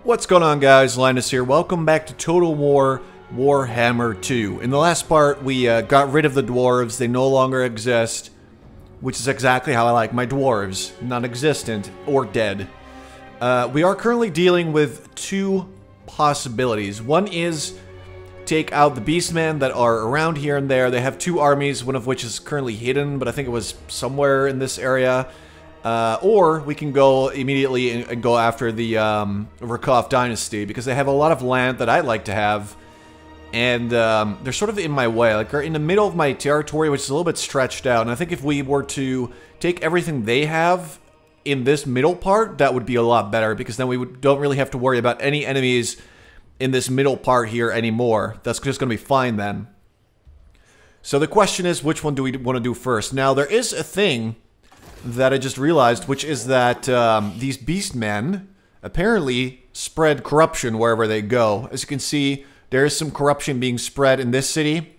What's going on, guys? Linus here. Welcome back to Total War Warhammer 2. In the last part, we got rid of the dwarves. They no longer exist, which is exactly how I like my dwarves. Non-existent or dead. We are currently dealing with two possibilities. One is take out the beastmen that are around here and there. They have two armies, one of which is currently hidden, but I think it was somewhere in this area. Or we can go immediately and go after the Rakov dynasty, because they have a lot of land that I'd like to have, and they're sort of in my way. Like, they're in the middle of my territory, which is a little bit stretched out, and I think if we were to take everything they have in this middle part, that would be a lot better, because then we don't really have to worry about any enemies in this middle part here anymore. That's just going to be fine then. So the question is, which one do we want to do first? Now, there is a thing that I just realized, which is that these beastmen apparently spread corruption wherever they go. As you can see, there is some corruption being spread in this city.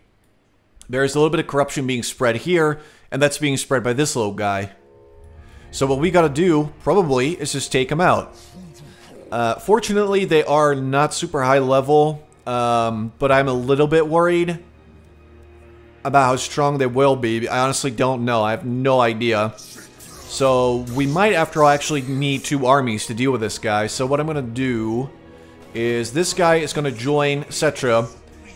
There is a little bit of corruption being spread here, and that's being spread by this little guy. So what we gotta do, probably, is just take them out. Fortunately, they are not super high level, but I'm a little bit worried about how strong they will be. I honestly don't know. I have no idea. So we might, after all, actually need two armies to deal with this guy. So what I'm going to do is this guy is going to join Settra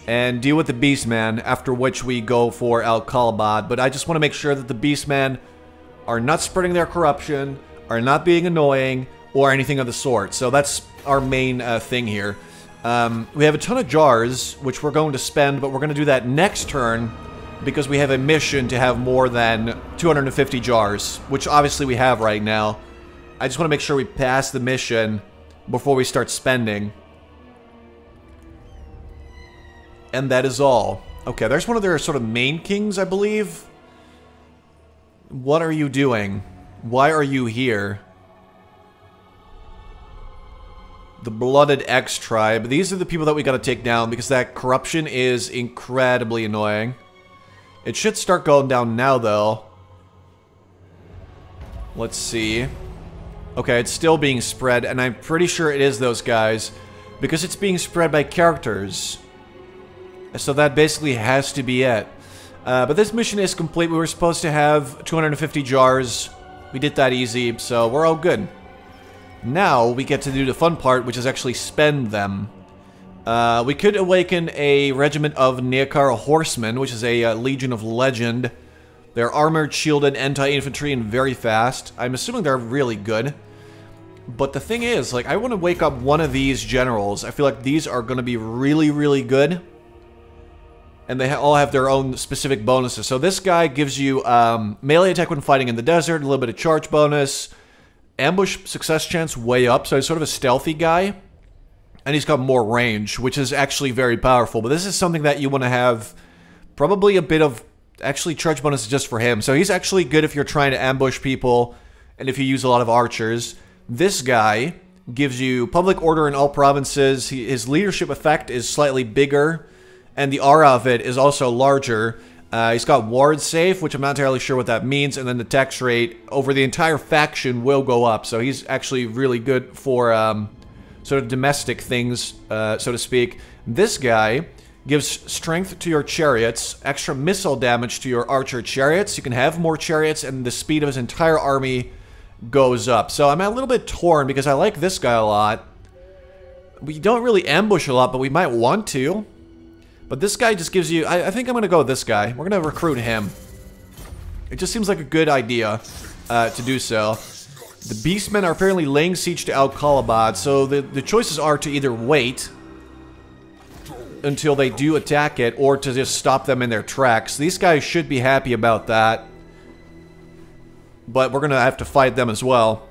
and deal with the Beastmen, after which we go for Al-Khalibad. But I just want to make sure that the Beastmen are not spreading their corruption, are not being annoying, or anything of the sort. So that's our main thing here. We have a ton of jars, which we're going to spend, but we're going to do that next turn, because we have a mission to have more than 250 jars, which obviously we have right now. I just want to make sure we pass the mission before we start spending. And that is all. Okay, there's one of their sort of main kings, I believe. What are you doing? Why are you here? The Blooded X tribe. These are the people that we gotta take down, because that corruption is incredibly annoying. It should start going down now, though. Let's see. Okay, it's still being spread, and I'm pretty sure it is those guys, because it's being spread by characters. So that basically has to be it. But this mission is complete. We were supposed to have 250 jars. We did that easy, so we're all good. Now we get to do the fun part, which is actually spend them. We could awaken a regiment of Neakara horsemen, which is a legion of legend. They're armored, shielded, anti-infantry, and very fast. I'm assuming they're really good. But the thing is, like, I want to wake up one of these generals. I feel like these are going to be really, really good. And they all have their own specific bonuses. So this guy gives you melee attack when fighting in the desert, a little bit of charge bonus, ambush success chance way up, so he's sort of a stealthy guy. And he's got more range, which is actually very powerful. But this is something that you want to have probably a bit of, actually, charge bonus just for him. So he's actually good if you're trying to ambush people and if you use a lot of archers. This guy gives you public order in all provinces. His leadership effect is slightly bigger, and the aura of it is also larger. He's got ward safe, which I'm not entirely sure what that means, and then the tax rate over the entire faction will go up. So he's actually really good for sort of domestic things, so to speak. This guy gives strength to your chariots, extra missile damage to your archer chariots. You can have more chariots, and the speed of his entire army goes up. So I'm a little bit torn, because I like this guy a lot. We don't really ambush a lot, but we might want to. But this guy just gives you... I think I'm going to go with this guy. We're going to recruit him. It just seems like a good idea to do so. The Beastmen are apparently laying siege to Al-Khalibad, so the choices are to either wait until they do attack it, or to just stop them in their tracks. These guys should be happy about that. But we're going to have to fight them as well.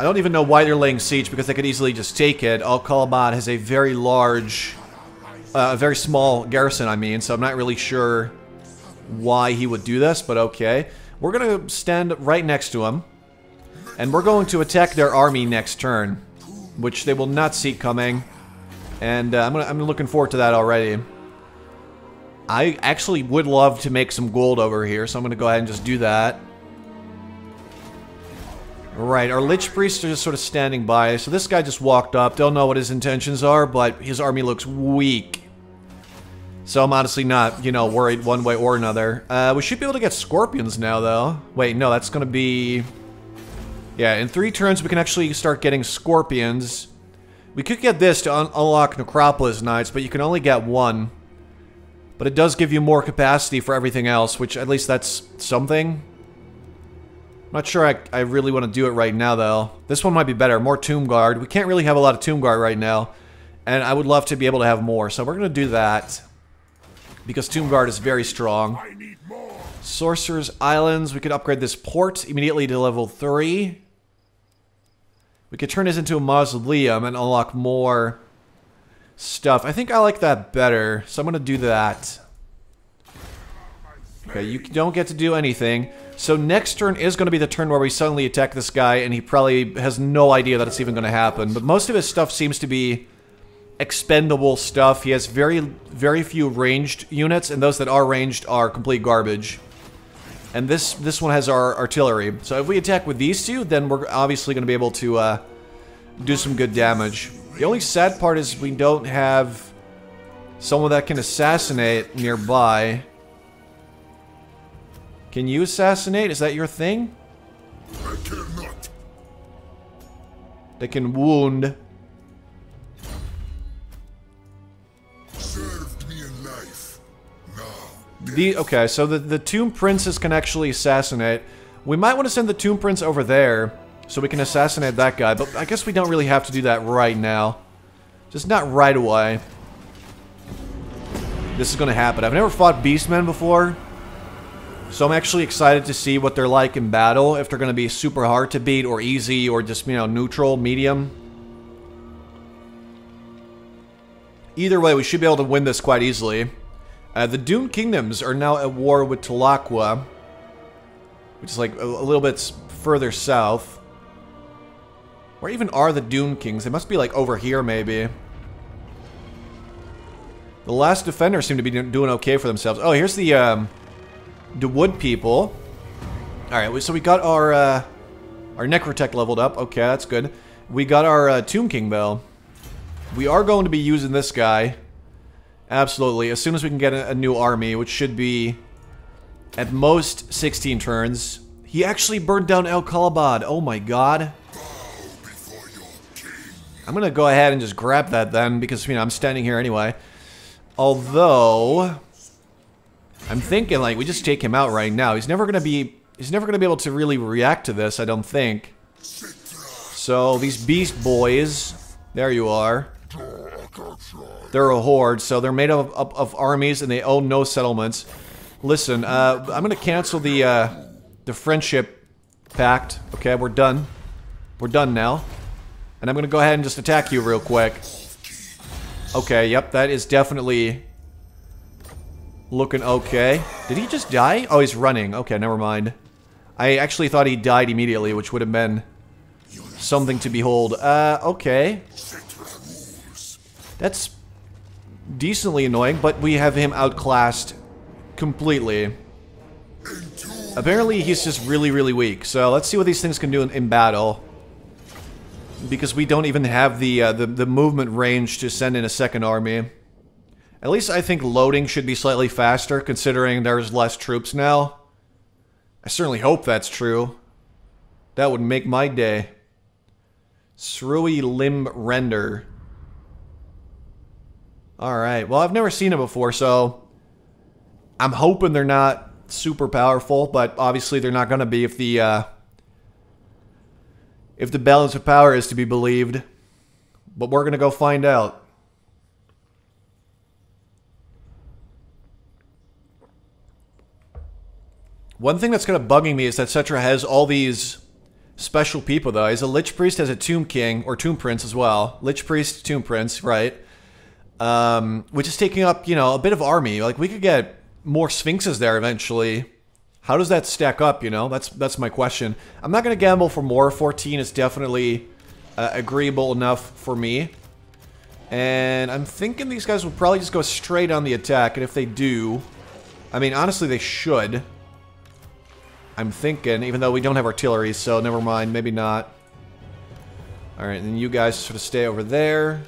I don't even know why they're laying siege, because they could easily just take it. Al-Khalibad has a very large... a very small garrison, I mean, so I'm not really sure why he would do this, but okay. We're going to stand right next to him, and we're going to attack their army next turn, which they will not see coming, and I'm looking forward to that already. I actually would love to make some gold over here, so I'm going to go ahead and just do that. Right, our Lich Priests are just sort of standing by. So this guy just walked up. Don't know what his intentions are, but his army looks weak. So I'm honestly not, you know, worried one way or another. We should be able to get Scorpions now, though. Wait, no, that's going to be... Yeah, in 3 turns we can actually start getting Scorpions. We could get this to unlock Necropolis Knights, but you can only get 1. But it does give you more capacity for everything else, which at least that's something. I'm not sure I really want to do it right now, though. This one might be better. More Tomb Guard. We can't really have a lot of Tomb Guard right now. And I would love to be able to have more, so we're going to do that. Because Tomb Guard is very strong. Sorcerer's Islands. We could upgrade this port immediately to level 3. We could turn this into a mausoleum and unlock more stuff. I think I like that better, so I'm going to do that. Okay, you don't get to do anything. So next turn is going to be the turn where we suddenly attack this guy, and he probably has no idea that it's even going to happen. But most of his stuff seems to be expendable stuff. He has very few ranged units, and those that are ranged are complete garbage. And this one has our artillery. So if we attack with these two, then we're obviously going to be able to do some good damage. The only sad part is we don't have someone that can assassinate nearby. Can you assassinate? Is that your thing? I cannot. They can wound. Served me in life. Now. Okay, so the Tomb Princes can actually assassinate. We might want to send the Tomb Prince over there so we can assassinate that guy, but I guess we don't really have to do that right now. Just not right away. This is going to happen. I've never fought Beastmen before, so I'm actually excited to see what they're like in battle, if they're going to be super hard to beat or easy or just, you know, neutral, medium. Either way, we should be able to win this quite easily. The Dune Kingdoms are now at war with Talaqua, which is like a little bit further south. Where even are the Dune Kings? They must be like over here, maybe. The last defenders seem to be doing okay for themselves. Oh, here's the Wood people. Alright, so we got our Necrotech leveled up. Okay, that's good. We got our Tomb King, though. We are going to be using this guy. Absolutely. As soon as we can get a new army, which should be at most 16 turns. He actually burned down El Kalabad. Oh my god. I'm gonna go ahead and just grab that then, because, you know, I'm standing here anyway. Although I'm thinking, like, we just take him out right now. He's never gonna be able to really react to this, I don't think. So these beast boys, there you are. They're a horde, so they're made of armies, and they own no settlements. Listen, I'm gonna cancel the friendship pact. Okay, we're done. We're done now. And I'm gonna go ahead and just attack you real quick. Okay, yep, that is definitely looking okay. Did he just die? Oh, he's running. Okay, never mind. I actually thought he died immediately, which would have been something to behold. Okay. That's decently annoying, but we have him outclassed completely. Apparently, he's just really, really weak. So let's see what these things can do in battle. Because we don't even have the movement range to send in a second army. At least I think loading should be slightly faster, considering there's less troops now. I certainly hope that's true. That would make my day. Srui Limb Render. Alright, well, I've never seen it before, so I'm hoping they're not super powerful, but obviously they're not going to be if the balance of power is to be believed. But we're going to go find out. One thing that's kind of bugging me is that Settra has all these special people, though. He's a Lich Priest, has a Tomb King, or Tomb Prince as well. Lich Priest, Tomb Prince, right? Which is taking up, you know, a bit of army. Like, we could get more Sphinxes there eventually. How does that stack up, you know? That's my question. I'm not going to gamble for more. 14 is definitely agreeable enough for me. And I'm thinking these guys will probably just go straight on the attack. And if they do... I mean, honestly, they should. I'm thinking, even though we don't have artillery, so never mind, maybe not. Alright, and then you guys sort of stay over there.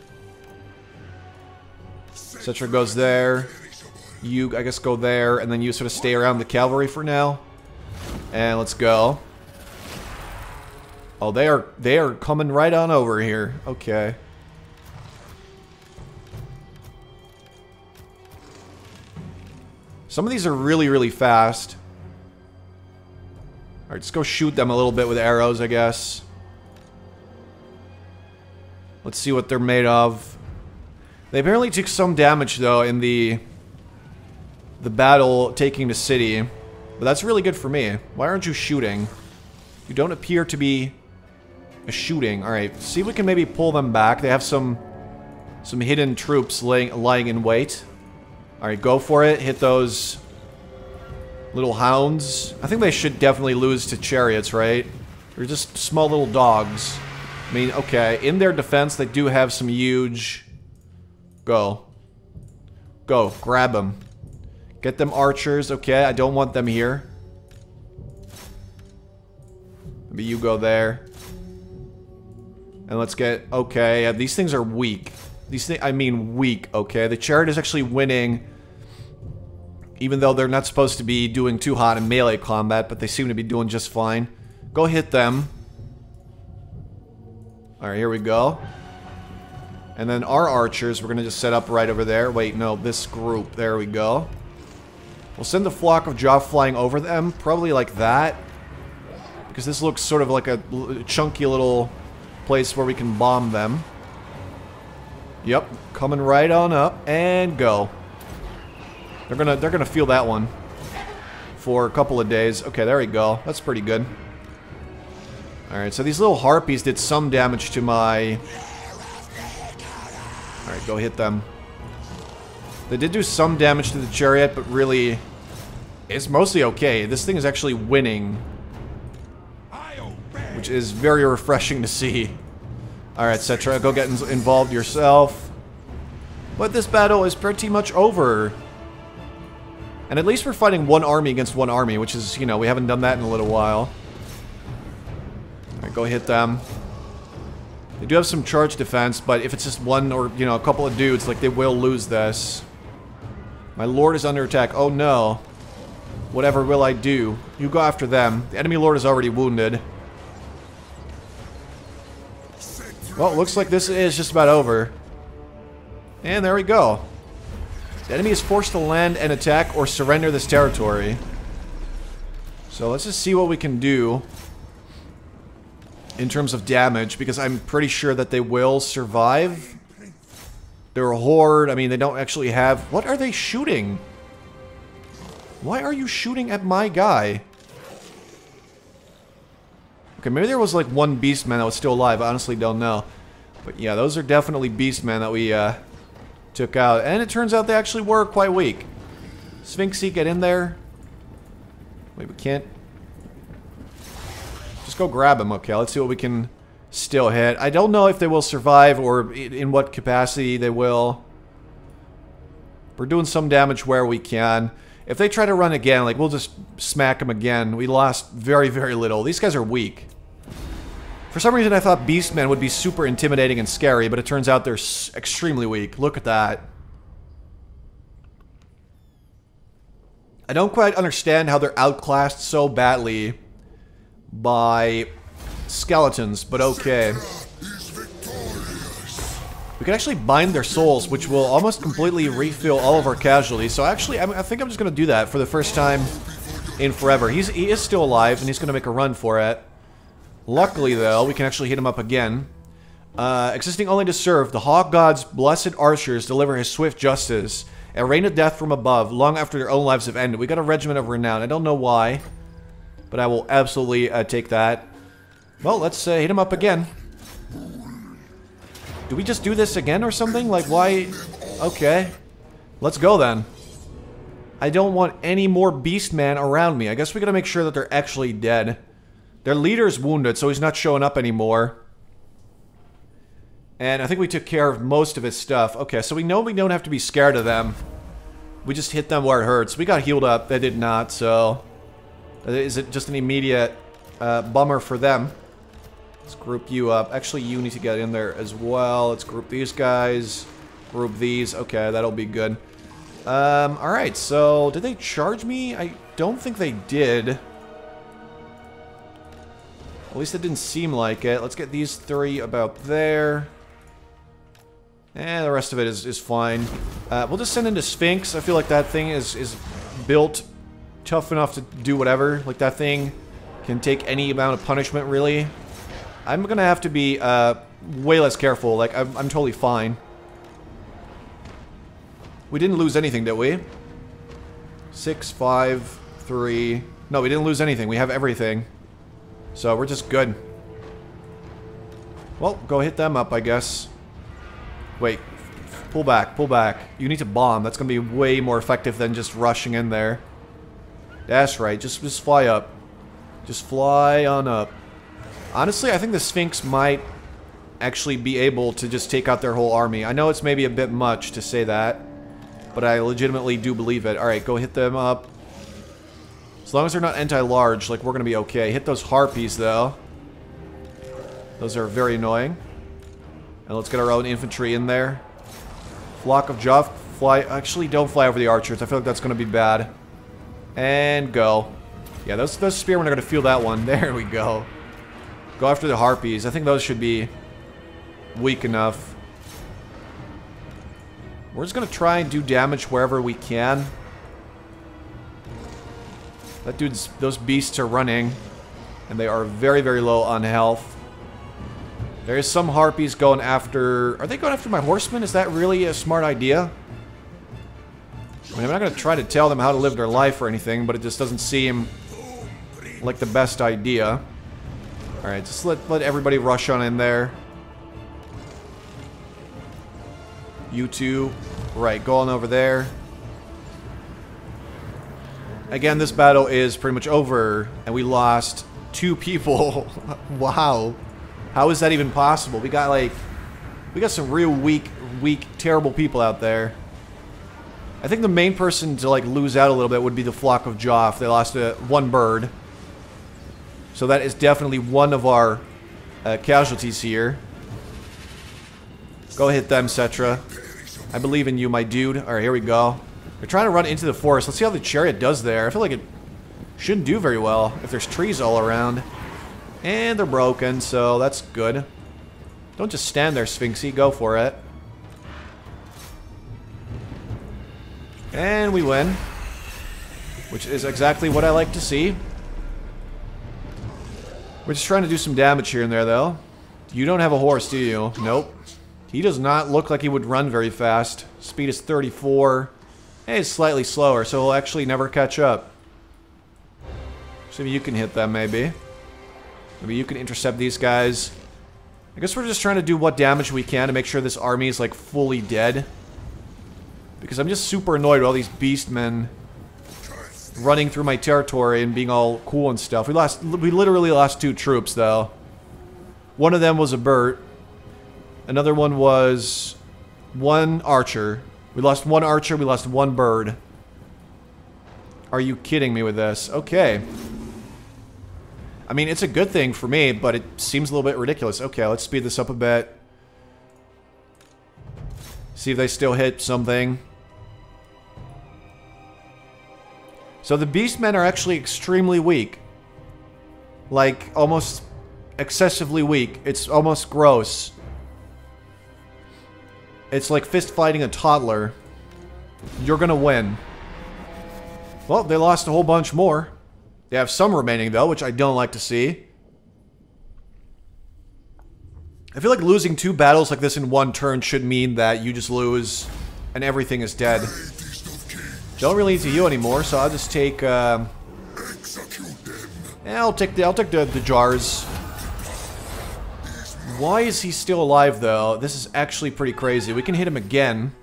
Settra goes there. You, I guess, go there, and then you sort of stay around the cavalry for now. And let's go. Oh, they are coming right on over here. Okay. Some of these are really, really fast. Alright, let's go shoot them a little bit with arrows, I guess. Let's see what they're made of. They apparently took some damage, though, in the battle taking the city. But that's really good for me. Why aren't you shooting? You don't appear to be shooting. Alright, see if we can maybe pull them back. They have some hidden troops lying in wait. Alright, go for it. Hit those little hounds. I think they should definitely lose to chariots, right? They're just small little dogs. I mean, okay, in their defense, they do have some huge... Go. Go, grab them. Get them archers, okay, I don't want them here. Maybe you go there. And let's get... Okay, yeah, these things are weak. These things, I mean weak, okay? The chariot is actually winning... Even though they're not supposed to be doing too hot in melee combat, but they seem to be doing just fine. Go hit them. Alright, here we go. And then our archers, we're going to just set up right over there. Wait, no, this group. There we go. We'll send a flock of jaw flying over them. Probably like that. Because this looks sort of like a chunky little place where we can bomb them. Yep, coming right on up. And go. They're gonna feel that one for a couple of days. Okay, there we go. That's pretty good. Alright, so these little harpies did some damage to my... Alright, go hit them. They did do some damage to the chariot, but really... It's mostly okay. This thing is actually winning. Which is very refreshing to see. Alright, Settra, go get involved yourself. But this battle is pretty much over. And at least we're fighting one army against one army, which is, you know, we haven't done that in a little while. Alright, go hit them. They do have some charge defense, but if it's just one or, you know, a couple of dudes, like, they will lose this. My lord is under attack. Oh, no. Whatever will I do? You go after them. The enemy lord is already wounded. Well, it looks like this is just about over. And there we go. The enemy is forced to land and attack or surrender this territory. So let's just see what we can do in terms of damage, because I'm pretty sure that they will survive. They're a horde. I mean, they don't actually have... What are they shooting? Why are you shooting at my guy? Okay, maybe there was like one beastman that was still alive. I honestly don't know. But yeah, those are definitely beastmen that we took out. And it turns out they actually were quite weak. Sphinxy, get in there. Wait, we can't... Just go grab him, okay? Let's see what we can still hit. I don't know if they will survive or in what capacity they will. We're doing some damage where we can. If they try to run again, like, we'll just smack them again. We lost very, very little. These guys are weak. For some reason, I thought beastmen would be super intimidating and scary, but it turns out they're extremely weak. Look at that. I don't quite understand how they're outclassed so badly by skeletons, but okay. We can actually bind their souls, which will almost completely refill all of our casualties. So actually, I think I'm just going to do that for the first time in forever. He is still alive, and he's going to make a run for it. Luckily, though, we can actually hit him up again. Existing only to serve, the Hawk God's blessed archers deliver his swift justice. A rain of death from above, long after their own lives have ended. We got a regiment of renown. I don't know why, but I will absolutely take that. Well, let's hit him up again. Do we just do this again or something? Like, why? Okay. Let's go, then. I don't want any more beastmen around me. I guess we gotta make sure that they're actually dead. Their leader's wounded, so he's not showing up anymore. And I think we took care of most of his stuff. Okay, so we know we don't have to be scared of them. We just hit them where it hurts. We got healed up. They did not, so... Is it just an immediate bummer for them? Let's group you up. Actually, you need to get in there as well. Let's group these guys. Group these. Okay, that'll be good. Alright, so did they charge me? I don't think they did. At least it didn't seem like it. Let's get these 3 about there. And the rest of it is fine. We'll just send into Sphinx. I feel like that thing is built tough enough to do whatever. Like, that thing can take any amount of punishment, really. I'm gonna have to be way less careful. Like, I'm totally fine. We didn't lose anything, did we? 6, 5, 3... No, we didn't lose anything. We have everything. So, we're just good. Well, go hit them up, I guess. Wait. Pull back, pull back. You need to bomb. That's gonna be way more effective than just rushing in there. That's right. Just fly up. Just fly on up. Honestly, I think the Sphinx might actually be able to just take out their whole army. I know it's maybe a bit much to say that, but I legitimately do believe it. Alright, go hit them up. As long as they're not anti-large, like, we're gonna be okay. Hit those harpies, though. Those are very annoying. And let's get our own infantry in there. Flock of Joff, fly. Actually, don't fly over the archers. I feel like that's gonna be bad. And go. Yeah, those spearmen are gonna feel that one. There we go. Go after the harpies. I think those should be weak enough. We're just gonna try and do damage wherever we can. That dude's... Those beasts are running. And they are very, very low on health. There's some harpies going after... Are they going after my horsemen? Is that really a smart idea? I mean, I'm not gonna try to tell them how to live their life or anything, but it just doesn't seem like the best idea. Alright, just let everybody rush on in there. You two. Right, go on over there. Again, this battle is pretty much over, and we lost 2 people. Wow. How is that even possible? We got, like... We got some real weak, terrible people out there. I think the main person to, like, lose out a little bit would be the Flock of Joff. They lost 1 bird. So that is definitely one of our casualties here. Go hit them, Settra. I believe in you, my dude. Alright, here we go. They're trying to run into the forest. Let's see how the chariot does there. I feel like it shouldn't do very well if there's trees all around. And they're broken, so that's good. Don't just stand there, Sphinxy. Go for it. And we win. Which is exactly what I like to see. We're just trying to do some damage here and there, though. You don't have a horse, do you? Nope. He does not look like he would run very fast. Speed is 34. And he's slightly slower, so he'll actually never catch up. So you can hit them, maybe. Maybe you can intercept these guys. I guess we're just trying to do what damage we can to make sure this army is, like, fully dead. Because I'm just super annoyed with all these beastmen running through my territory and being all cool and stuff. We literally lost 2 troops, though. One of them was a Bert. Another one was 1 archer. We lost 1 archer, we lost 1 bird. Are you kidding me with this? Okay. I mean, it's a good thing for me, but it seems a little bit ridiculous. Okay, let's speed this up a bit. See if they still hit something. So the beastmen are actually extremely weak. Like, almost excessively weak. It's almost gross. It's like fist fighting a toddler. You're gonna win. Well, they lost a whole bunch more. They have some remaining, though, which I don't like to see. I feel like losing 2 battles like this in 1 turn should mean that you just lose and everything is dead. Don't really need to heal anymore, so I'll just take, I'll take the jars. Why is he still alive, though? This is actually pretty crazy. We can hit him again.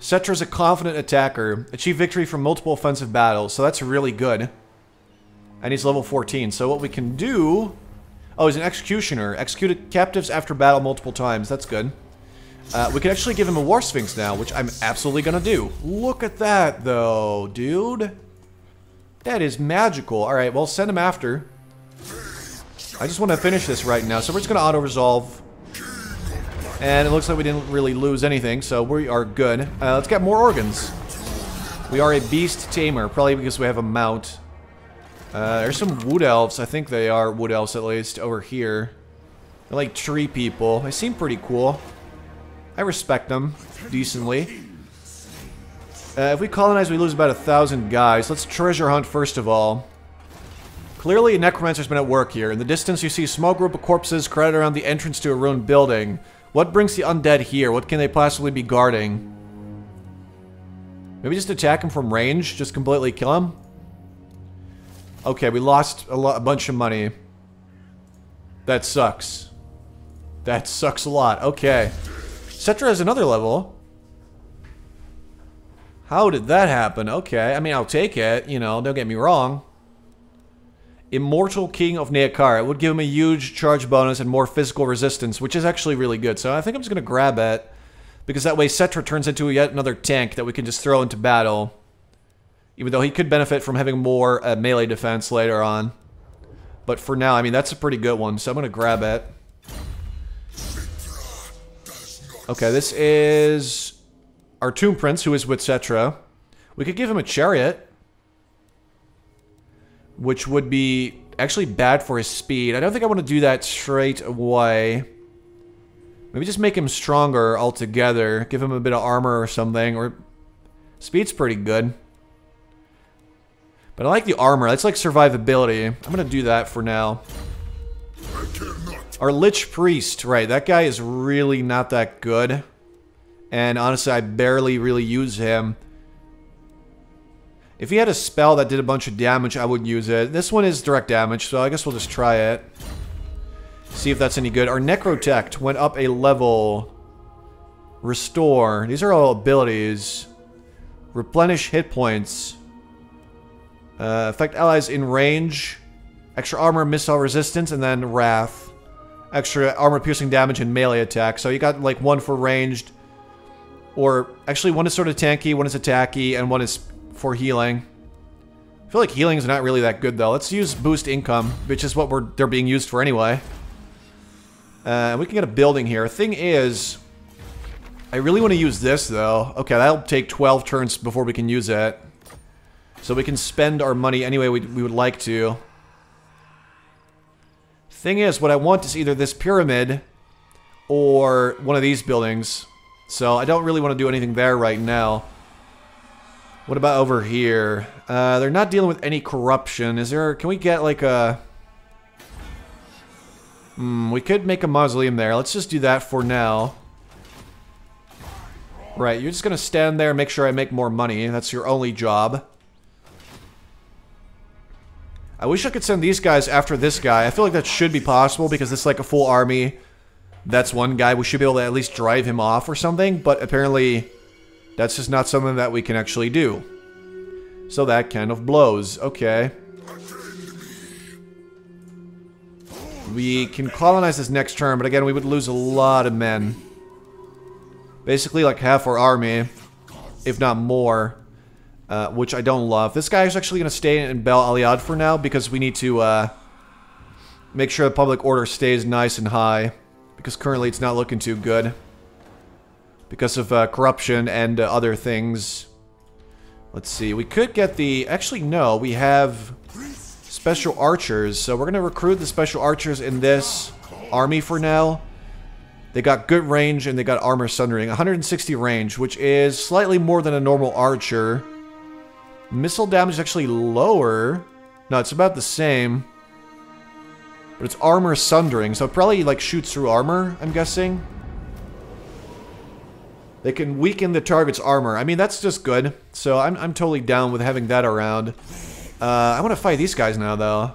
Settra's a confident attacker. Achieve victory from multiple offensive battles, so that's really good. And he's level 14, so what we can do... Oh, he's an executioner. Executed captives after battle multiple times. That's good. We can actually give him a War Sphinx now, which I'm absolutely gonna do. Look at that, though, dude. That is magical. Alright, well, send him after. I just want to finish this right now, so we're just going to auto-resolve. And it looks like we didn't really lose anything, so we are good. Let's get more organs. We are a beast tamer, probably because we have a mount. There's some wood elves. I think they are wood elves, at least, over here. They're like tree people. They seem pretty cool. I respect them decently. If we colonize, we lose about 1,000 guys. Let's treasure hunt first of all. Clearly, a necromancer's been at work here. In the distance, you see a small group of corpses crowded around the entrance to a ruined building. What brings the undead here? What can they possibly be guarding? Maybe just attack him from range? Just completely kill him? Okay, we lost a bunch of money. That sucks. That sucks a lot. Okay. Settra has another level. How did that happen? Okay, I mean, I'll take it. You know, don't get me wrong. Immortal King of Neakar. It would give him a huge charge bonus and more physical resistance, which is actually really good. So I think I'm just going to grab it. Because that way Settra turns into yet another tank that we can just throw into battle. Even though he could benefit from having more melee defense later on. But for now, I mean, that's a pretty good one. So I'm going to grab it. Okay, this is our Tomb Prince, who is with Settra. We could give him a chariot. Which would be actually bad for his speed. I don't think I want to do that straight away. Maybe just make him stronger altogether. Give him a bit of armor or something. Or speed's pretty good. But I like the armor. That's like survivability. I'm going to do that for now. Our Lich Priest. Right, that guy is really not that good. And honestly, I barely really use him. If he had a spell that did a bunch of damage, I would use it. This one is direct damage, so I guess we'll just try it. See if that's any good. Our Necrotect went up a level. Restore. These are all abilities. Replenish hit points. Affect allies in range. Extra armor, missile resistance, and then Wrath. Extra armor piercing damage and melee attack. So you got like one for ranged. Or actually one is sort of tanky, one is attacky, and one is for healing. I feel like healing is not really that good though. Let's use boost income, which is what they're being used for anyway. We can get a building here. Thing is, I really want to use this though. Okay, that'll take 12 turns before we can use it. So we can spend our money any way we would like to. Thing is, what I want is either this pyramid or one of these buildings. So I don't really want to do anything there right now. What about over here? They're not dealing with any corruption. Is there... Can we get like a... we could make a mausoleum there. Let's just do that for now. Right, you're just going to stand there and make sure I make more money. That's your only job. I wish I could send these guys after this guy. I feel like that should be possible because this is like a full army. That's one guy. We should be able to at least drive him off or something. But apparently... That's just not something that we can actually do. So that kind of blows. Okay. We can colonize this next turn, but again, we would lose a lot of men. Basically like half our army, if not more. Which I don't love. This guy is actually going to stay in Bel Aliad for now, because we need to make sure the public order stays nice and high. Because currently it's not looking too good. Because of corruption and other things. Let's see, we could get the... Actually, no, we have special archers. So we're going to recruit the special archers in this army for now. They got good range and they got armor sundering. 160 range, which is slightly more than a normal archer. Missile damage is actually lower. No, it's about the same. But it's armor sundering, so it probably like shoots through armor, I'm guessing. They can weaken the target's armor. I mean, that's just good. So I'm totally down with having that around. I want to fight these guys now, though.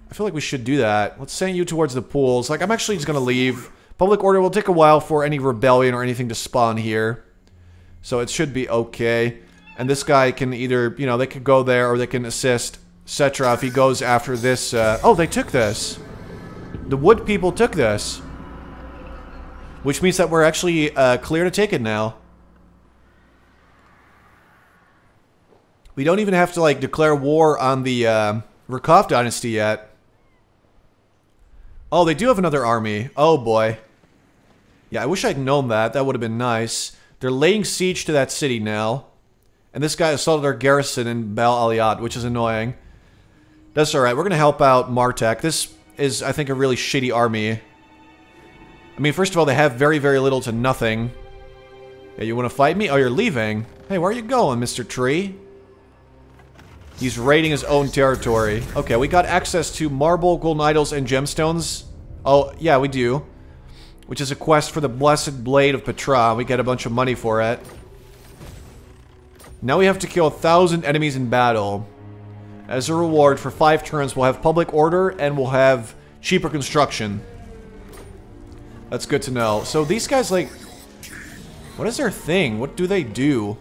I feel like we should do that. Let's send you towards the pools. Like, I'm actually just going to leave. Public order will take a while for any rebellion or anything to spawn here. So it should be okay. And this guy can either, you know, they could go there or they can assist Settra if he goes after this. Oh, they took this. The wood people took this. Which means that we're actually clear to take it now. We don't even have to, like, declare war on the Rakov dynasty yet. Oh, they do have another army. Oh, boy. Yeah, I wish I'd known that. That would have been nice. They're laying siege to that city now. And this guy assaulted our garrison in Bal Aliyat, which is annoying. That's alright. We're going to help out Martek. This is, I think, a really shitty army. I mean, first of all, they have very, very little to nothing. Yeah, you want to fight me? Oh, you're leaving. Hey, where are you going, Mr. Tree? He's raiding his own territory. Okay, we got access to marble, golden idols, and gemstones. Oh, yeah, we do. Which is a quest for the Blessed Blade of Petra. We get a bunch of money for it. Now we have to kill 1,000 enemies in battle. As a reward, for 5 turns, we'll have public order, and we'll have cheaper construction. That's good to know. So these guys, like... What is their thing? What do they do?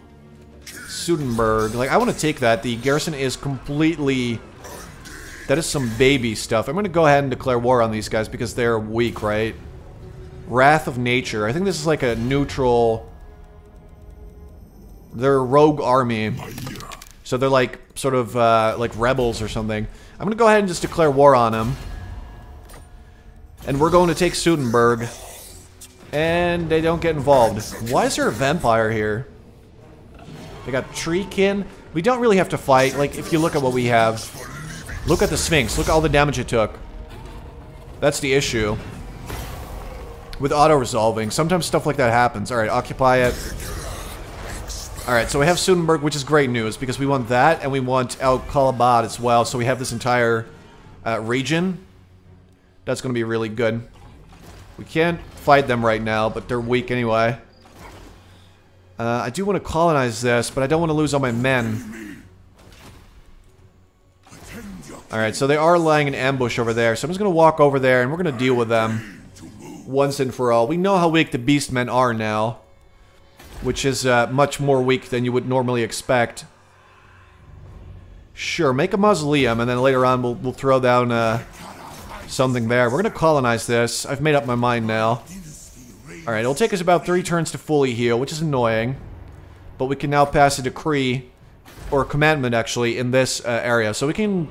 Sudenburg. Like, I want to take that. The garrison is completely... That is some baby stuff. I'm going to go ahead and declare war on these guys because they're weak, right? Wrath of Nature. I think this is like a neutral... They're a rogue army. So they're like, sort of, like rebels or something. I'm going to go ahead and just declare war on them. And we're going to take Sudenburg. And they don't get involved. Why is there a vampire here? They got Treekin. We don't really have to fight. Like, if you look at what we have. Look at the Sphinx. Look at all the damage it took. That's the issue. With auto-resolving. Sometimes stuff like that happens. Alright, occupy it. Alright, so we have Sudenburg, which is great news. Because we want that, and we want Al Khalabad as well. So we have this entire region. That's going to be really good. We can't fight them right now, but they're weak anyway. I do want to colonize this, but I don't want to lose all my men. Alright, so they are laying an ambush over there. So I'm just going to walk over there, and we're going to deal with them once and for all. We know how weak the Beastmen are now, which is much more weak than you would normally expect. Sure, make a mausoleum, and then later on we'll throw down something there. We're going to colonize this. I've made up my mind now. Alright, it'll take us about 3 turns to fully heal, which is annoying. But we can now pass a decree, or a commandment actually, in this area. So we can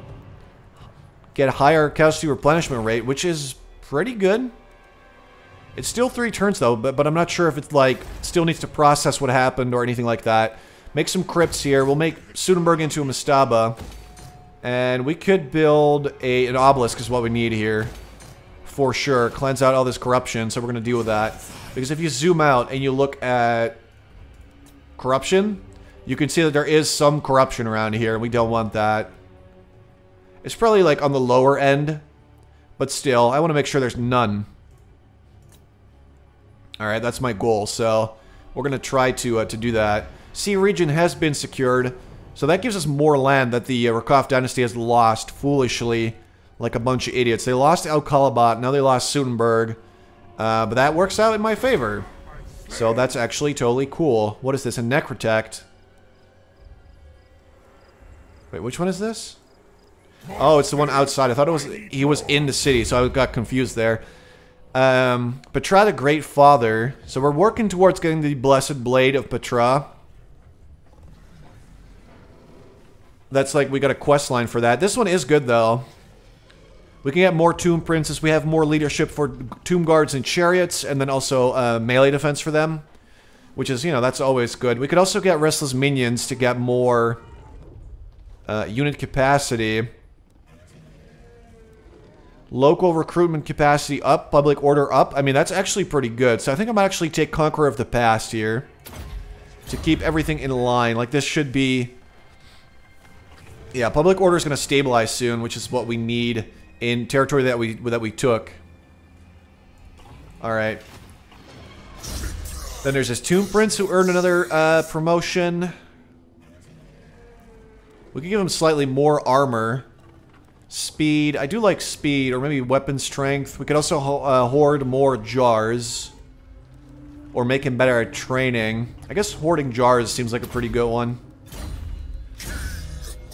get a higher casualty replenishment rate, which is pretty good. It's still 3 turns though, but I'm not sure if it's like, still needs to process what happened or anything like that. Make some crypts here. We'll make Sudenburg into a mastaba. And we could build an obelisk is what we need here. For sure. Cleanse out all this corruption, so we're going to deal with that. Because if you zoom out and you look at corruption, you can see that there is some corruption around here, and we don't want that. It's probably like on the lower end, but still, I want to make sure there's none. Alright, that's my goal, so we're going to try to do that. Sea region has been secured, so that gives us more land that the Rakov dynasty has lost foolishly, like a bunch of idiots. They lost Al Kalabat, now they lost Sudenburg. But that works out in my favor. So that's actually totally cool. What is this? A Necrotect. Wait, which one is this? Oh, it's the one outside. I thought it was he was in the city, so I got confused there. Petra the Great Father. So we're working towards getting the Blessed Blade of Petra. That's like, we got a quest line for that. This one is good, though. We can get more Tomb Princes. We have more leadership for Tomb Guards and Chariots, and then also melee defense for them. Which is, you know, that's always good. We could also get Restless Minions to get more unit capacity. Local recruitment capacity up, public order up. I mean, that's actually pretty good. So I think I'm gonna actually take Conqueror of the Past here. To keep everything in line. Like, this should be... Yeah, public order is going to stabilize soon, which is what we need in territory that we took. Alright. Then there's this Tomb Prince who earned another promotion. We can give him slightly more armor. Speed. I do like speed, or maybe weapon strength. We could also hoard more jars. Or make him better at training. I guess hoarding jars seems like a pretty good one.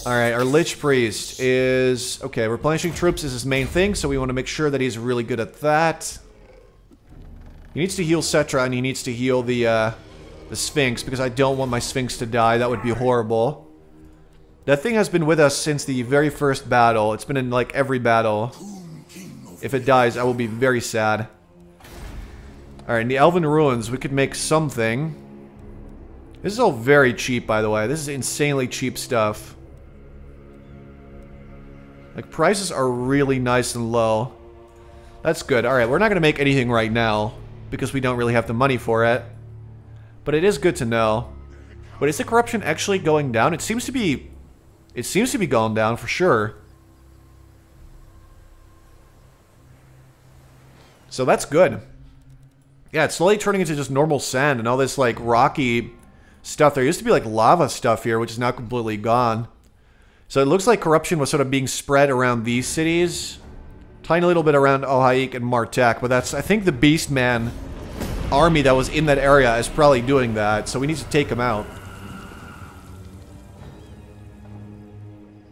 Alright, our Lich Priest is... Okay, replenishing troops is his main thing, so we want to make sure that he's really good at that. He needs to heal Settra, and he needs to heal the Sphinx, because I don't want my Sphinx to die. That would be horrible. That thing has been with us since the very first battle. It's been in, like, every battle. If it dies, I will be very sad. Alright, in the Elven Ruins, we could make something. This is all very cheap, by the way. This is insanely cheap stuff. Like, prices are really nice and low. That's good. Alright, we're not going to make anything right now, because we don't really have the money for it. But it is good to know. But is the corruption actually going down? It seems to be... It seems to be going down, for sure. So that's good. Yeah, it's slowly turning into just normal sand and all this, like, rocky stuff. There used to be, like, lava stuff here, which is now completely gone. So it looks like corruption was sort of being spread around these cities. Tiny little bit around Alhaik and Martek, but that's, I think, the Beastman army that was in that area is probably doing that, so we need to take them out.